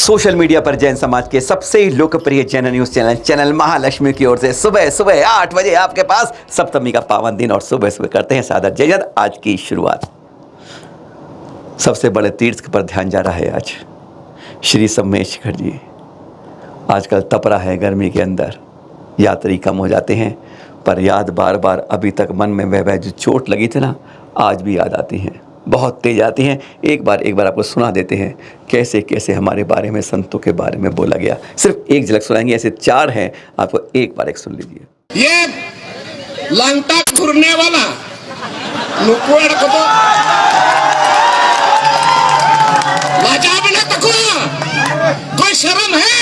Social media पर जैन समाज के सबसे लोकप्रिय जैन न्यूज चैनल महालक्ष्मी की ओर से सुबह सुबह 8 बजे आपके पास सप्तमी का पावन दिन और सुबह सुबह करते हैं सादर जय जय आज की शुरुआत। सबसे बड़े तीर्थ पर ध्यान जा रहा है आज श्री सम्मेश शिखर जी। आजकल तपरा है गर्मी के अंदर, यात्री कम हो जाते हैं, पर याद बार बार अभी तक मन में वह जो चोट लगी थी ना, आज भी याद आती हैं, बहुत तेज आती हैं। एक बार आपको सुना देते हैं कैसे कैसे हमारे बारे में, संतों के बारे में बोला गया। सिर्फ एक झलक सुनाएंगे, ऐसे 4 हैं, आपको एक बार सुन लीजिए। ये लंका खुरने वाला नुकुड़ को तो लाजा बिना तको कोई शर्म है?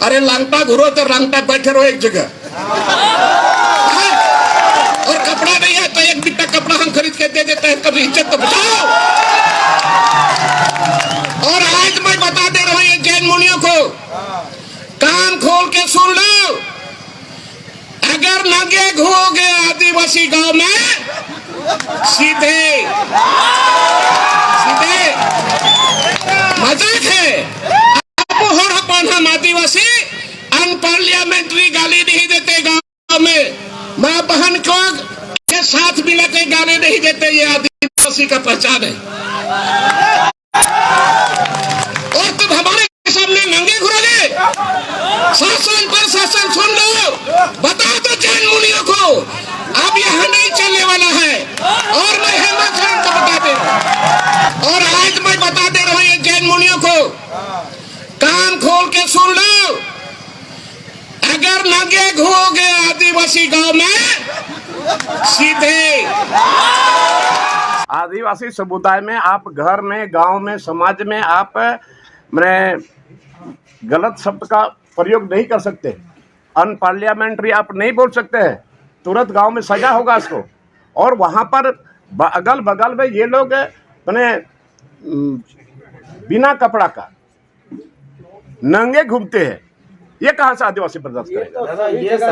अरे लंका घुरो तो लंका बैठे रहो एक जगह, और कपड़ा नहीं है तो एक बिट्टा कपड़ा हम खरीद के दे देते हैं, कभी इज्जत तो बचाओ। और आज मैं बता दे रहा हूं ये जैन मुनियों को, कान खोल के सुन लो, अगर नंगे घूमोगे आदिवासी गांव में सीधे सीधे मजाक है। अब हम आदिवासी अनपार्लियामेंट्री गाली नहीं देते गांव में, माँ बहन को के साथ मिला के गाली नहीं देते, ये आदिवासी का पहचान है। और तुम हमारे सामने नंगे घुरोगे? शासन पर शासन सुन लो, बता दो जैन मुनियों को अब यहाँ नहीं चलने वाला है। और मैं हेमंत सोरेन को बता दे, और आज मैं बता दे रहा हूं ये जैन मुनियों को, कान खोल के सुन लो, अगर नंगे घूमोगे आदिवासी गांव में सीधे आदिवासी समुदाय में, आप घर में, गांव में, समाज में आप गलत शब्द का प्रयोग नहीं कर सकते। अनपार्लियामेंट्री आप नहीं बोल सकते हैं, तुरंत गांव में सजा होगा इसको। और वहां पर अगल बगल में ये लोग बिना कपड़ा का नंगे घूमते हैं, ये कहां से आदिवासी बर्दाश्त करेगा?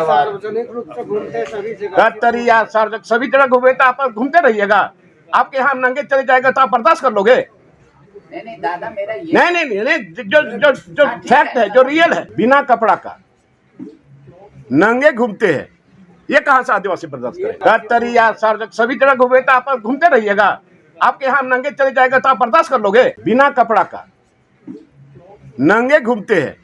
सार्वजनिक सभी जगह घूमे तो आप घूमते रहिएगा। आपके यहाँ नंगे चले जाएगा तो आप बर्दाश्त कर लोगे? नहीं दादा, मेरा ये नहीं, जो फैक्ट है, जो रियल है, बिना कपड़ा का नंगे घूमते हैं, ये कहां से आदिवासी बर्दाश्त करेगा? सार्वजनिक सभी जगह घूमे तो आप घूमते रहिएगा। आपके यहाँ नंगे चले जाएगा तो आप बर्दाश्त कर लोगे? बिना कपड़ा का नंगे घूमते हैं,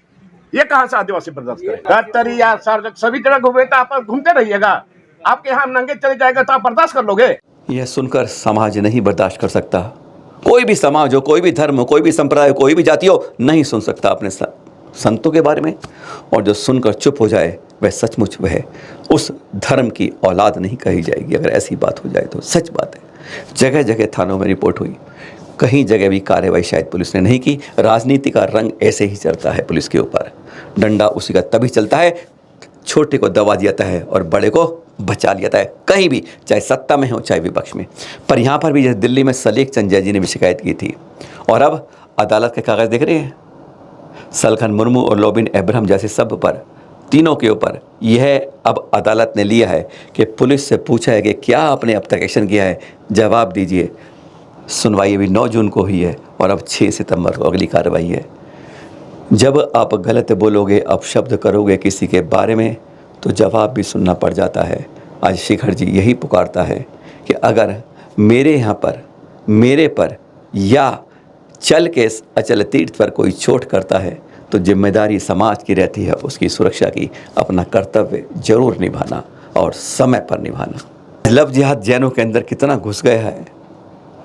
ये कहां से आदिवासी बर्दाश्त करेगा? सार्वजनिक सभी जगह घूमे तो आप घूमते रहिएगा। आपके यहाँ नंगे चले जाएगा तो आप बर्दाश्त कर लोगे? यह सुनकर समाज नहीं बर्दाश्त कर सकता। कोई भी समाज हो, कोई भी धर्म हो, कोई भी संप्रदाय हो, कोई भी जाति हो, नहीं सुन सकता अपने संतों के बारे में। और जो सुनकर चुप हो जाए वह सचमुच वह उस धर्म की औलाद नहीं कही जाएगी। अगर ऐसी बात हो जाए तो सच बात है। जगह जगह थानों में रिपोर्ट हुई, कहीं जगह भी कार्रवाई शायद पुलिस ने नहीं की। राजनीति का रंग ऐसे ही चलता है पुलिस के ऊपर, डंडा उसी का तभी चलता है, छोटे को दबा दिया जाता है और बड़े को बचा लिया जाता है, कहीं भी, चाहे सत्ता में हो चाहे विपक्ष में। पर यहाँ पर भी जैसे दिल्ली में सलेख चंद जय जी ने भी शिकायत की थी, और अब अदालत के कागज़ देख रहे हैं, सलखन मुर्मू और लोबिन एब्राहम जैसे सब पर, तीनों के ऊपर यह अब अदालत ने लिया है कि पुलिस से पूछा है कि क्या आपने अब तक एक्शन किया है, जवाब दीजिए। सुनवाई अभी 9 जून को हुई है और अब 6 सितंबर को अगली कार्रवाई है। जब आप गलत बोलोगे, अपशब्द करोगे किसी के बारे में, तो जवाब भी सुनना पड़ जाता है। आज शिखर जी यही पुकारता है कि अगर मेरे यहाँ पर, मेरे पर या चल के अचल तीर्थ पर कोई चोट करता है तो जिम्मेदारी समाज की रहती है उसकी सुरक्षा की। अपना कर्तव्य जरूर निभाना और समय पर निभाना। लव जिहाद जैनों के अंदर कितना घुस गया है,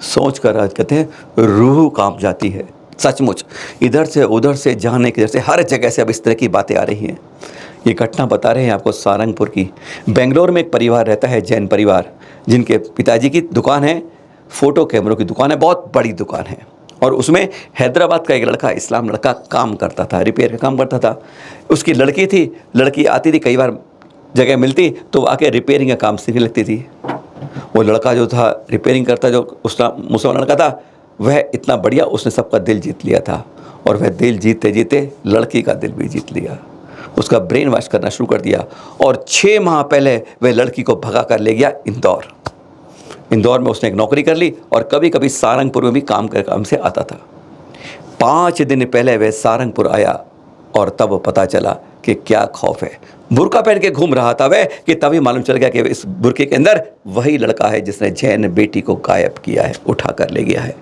सोच कर आज कहते हैं रूह कांप जाती है। सचमुच इधर से उधर से, जहाँ किधर से, हर जगह से अब इस तरह की बातें आ रही हैं। ये घटना बता रहे हैं आपको सारंगपुर की। बेंगलोर में एक परिवार रहता है, जैन परिवार, जिनके पिताजी की दुकान है, फ़ोटो कैमरों की दुकान है, बहुत बड़ी दुकान है। और उसमें हैदराबाद का एक लड़का, इस्लाम लड़का काम करता था, रिपेयर का काम करता था। उसकी लड़की थी, लड़की आती थी, कई बार जगह मिलती तो आके रिपेयरिंग का काम सीखने लगती थी। वो लड़का जो था रिपेयरिंग करता, जो उसका मुसलमान लड़का था, वह इतना बढ़िया, उसने सबका दिल जीत लिया था। और वह दिल जीते जीते लड़की का दिल भी जीत लिया, उसका ब्रेन वॉश करना शुरू कर दिया। और 6 माह पहले वह लड़की को भगा कर ले गया इंदौर। इंदौर में उसने एक नौकरी कर ली और कभी कभी सारंगपुर में भी काम से आता था। 5 दिन पहले वह सारंगपुर आया और तब पता चला कि क्या खौफ है। बुर्का पहन के घूम रहा था वह कि तभी मालूम चल गया कि इस बुर्के के अंदर वही लड़का है जिसने जैन बेटी को गायब किया है, उठा कर ले गया है,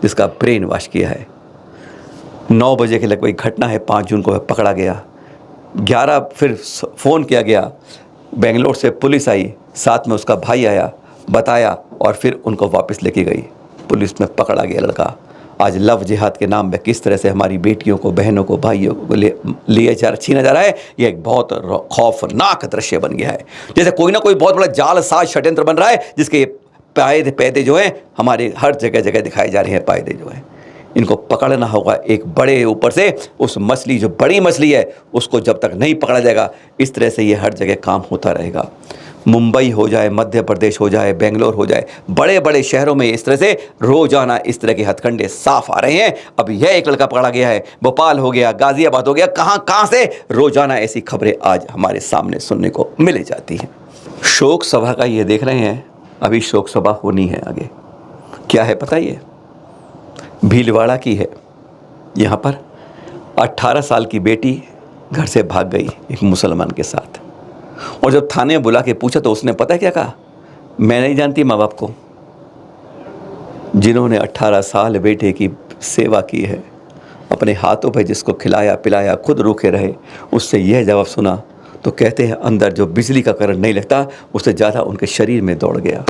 जिसका ब्रेन वॉश किया है। 9 बजे के लगभग घटना है। 5 जून को वह पकड़ा गया। 11 फिर फ़ोन किया गया, बेंगलोर से पुलिस आई, साथ में उसका भाई आया, बताया और फिर उनको वापस लेके गई। पुलिस में पकड़ा गया लड़का। आज लव जिहाद के नाम पे किस तरह से हमारी बेटियों को, बहनों को, भाइयों को छीना जा रहा है, ये एक बहुत खौफनाक दृश्य बन गया है। जैसे कोई ना कोई बहुत बड़ा जालसाज षड्यंत्र बन रहा है, जिसके पैदे जो हैं हमारे हर जगह जगह दिखाए जा रहे हैं। पैदे जो हैं इनको पकड़ना होगा एक बड़े ऊपर से। उस मछली जो बड़ी मछली है उसको जब तक नहीं पकड़ा जाएगा, इस तरह से ये हर जगह काम होता रहेगा। मुंबई हो जाए, मध्य प्रदेश हो जाए, बेंगलोर हो जाए, बड़े बड़े शहरों में इस तरह से रोजाना इस तरह के हथकंडे साफ आ रहे हैं। अब यह एक लड़का पकड़ा गया है, भोपाल हो गया, गाजियाबाद हो गया, कहाँ से रोजाना ऐसी खबरें आज हमारे सामने सुनने को मिल जाती हैं। शोक सभा का ये देख रहे हैं, अभी शोक सभा होनी है आगे। क्या है पता ये? भीलवाड़ा की है। यहाँ पर 18 साल की बेटी घर से भाग गई एक मुसलमान के साथ, और जब थाने में बुला के पूछा तो उसने पता क्या कहा? मैं नहीं जानती माँ बाप को, जिन्होंने 18 साल बेटे की सेवा की है, अपने हाथों पे जिसको खिलाया पिलाया, खुद रूखे रहे, उससे यह जवाब सुना तो कहते हैं अंदर जो बिजली का करंट नहीं लगता उससे ज़्यादा उनके शरीर में दौड़ गया।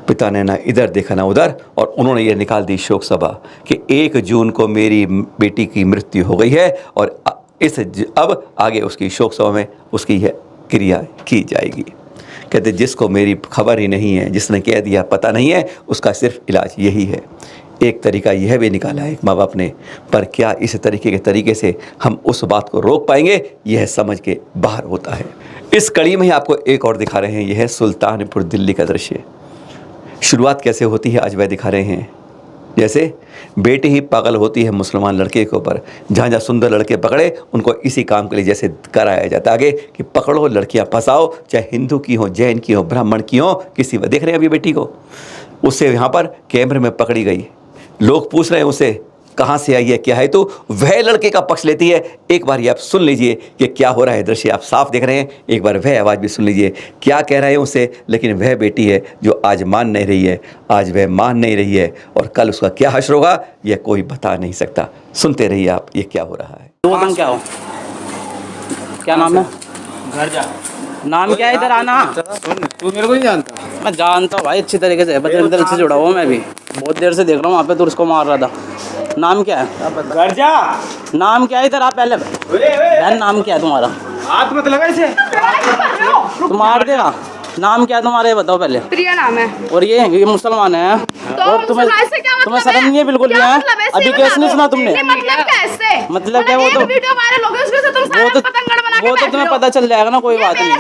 पिता ने ना इधर देखा ना उधर, और उन्होंने ये निकाल दी शोक सभा कि 1 जून को मेरी बेटी की मृत्यु हो गई है और अब आगे उसकी शोक सभा में उसकी यह क्रिया की जाएगी। कहते जिसको मेरी खबर ही नहीं है, जिसने कह दिया पता नहीं है, उसका सिर्फ इलाज यही है। एक तरीका यह भी निकाला है एक माँ बाप ने, पर क्या इस तरीके से हम उस बात को रोक पाएंगे, यह समझ के बाहर होता है। इस कड़ी में ही आपको एक और दिखा रहे हैं, यह है सुल्तानपुर दिल्ली का दृश्य। शुरुआत कैसे होती है आज वह दिखा रहे हैं। जैसे बेटी ही पागल होती है मुसलमान लड़के के ऊपर, जहाँ जहाँ सुंदर लड़के पकड़े उनको इसी काम के लिए जैसे कराया जाता है आगे कि पकड़ो लड़कियाँ फंसाओ, चाहे हिंदू की हो, जैन की हो, ब्राह्मण की हो, किसी देख रहे हैं अभी बेटी को, उससे यहाँ पर कैमरे में पकड़ी गई। लोग पूछ रहे हैं उसे कहाँ से आई है, क्या है, तो वह लड़के का पक्ष लेती है। एक बार ये आप सुन लीजिए कि क्या हो रहा है। दृश्य आप साफ देख रहे हैं, एक बार वह आवाज़ भी सुन लीजिए क्या कह रहे हैं उसे। लेकिन वह बेटी है जो आज मान नहीं रही है, आज वह मान नहीं रही है, और कल उसका क्या हश्र होगा यह कोई बता नहीं सकता। सुनते रहिए आप ये क्या हो रहा है। तो तुम क्या हो, क्या नाम है? घर जा। नाम क्या है? इधर आना। तू मेरे को नहीं जानता? मैं जानता हूँ भाई अच्छी तरीके से, बजरंग दल से जुड़ा हुआ मैं भी, बहुत देर से देख रहा हूँ वहाँ पे तू उसको मार रहा था। नाम क्या है? घर जा। नाम क्या है? इधर आप पहले। बहन नाम क्या है तुम्हारा? हाथ मत लगा इसे। तुम मार देगा। नाम क्या है तुम्हारा ये बताओ पहले। प्रिया नाम है। और ये मुसलमान है, तो और तुम्हें शर्म नहीं है बिल्कुल भी? है अभी केस नहीं सुना तुमने? मतलब कैसे? मतलब क्या? वो तो वीडियो वायरल हो गई, उसमें से तुम सारा पतंगड़ बना के वो तो तुम्हें पता चल जाएगा ना, कोई बात नहीं,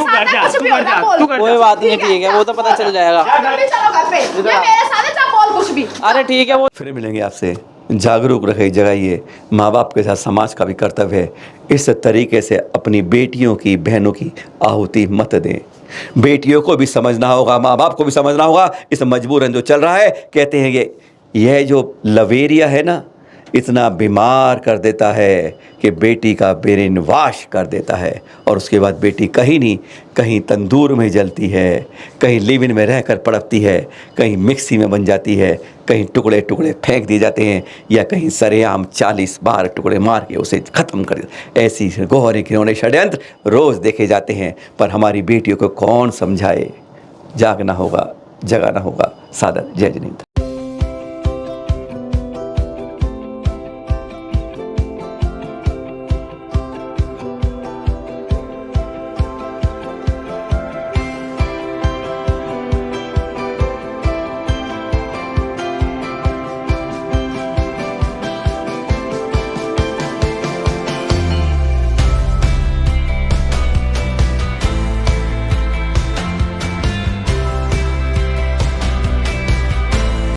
कोई बात नहीं, ठीक है, वो तो पता चल जाएगा। चलो घर पे, ये मेरे साथ है, बोल कुछ भी। अरे ठीक है, वो फिर मिलेंगे आपसे। जागरूक रहे, जगाइए। माँ बाप के साथ समाज का भी कर्तव्य है, इस तरीके से अपनी बेटियों की, बहनों की आहुति मत दें। बेटियों को भी समझना होगा, माँ बाप को भी समझना होगा। इस मजबूरन जो चल रहा है, कहते हैं यह जो लवेरिया है ना, इतना बीमार कर देता है कि बेटी का ब्रेन वॉश कर देता है, और उसके बाद बेटी कहीं नहीं कहीं तंदूर में जलती है, कहीं लिविन में रहकर तड़पती है, कहीं मिक्सी में बन जाती है, कहीं टुकड़े टुकड़े फेंक दिए जाते हैं, या कहीं सरेआम 40 बार टुकड़े मार के उसे ख़त्म कर देते। ऐसी गहरे घिनौने षड्यंत्र रोज़ देखे जाते हैं, पर हमारी बेटियों को कौन समझाए। जागना होगा, जगाना होगा। सादर जय जिनेंद्र।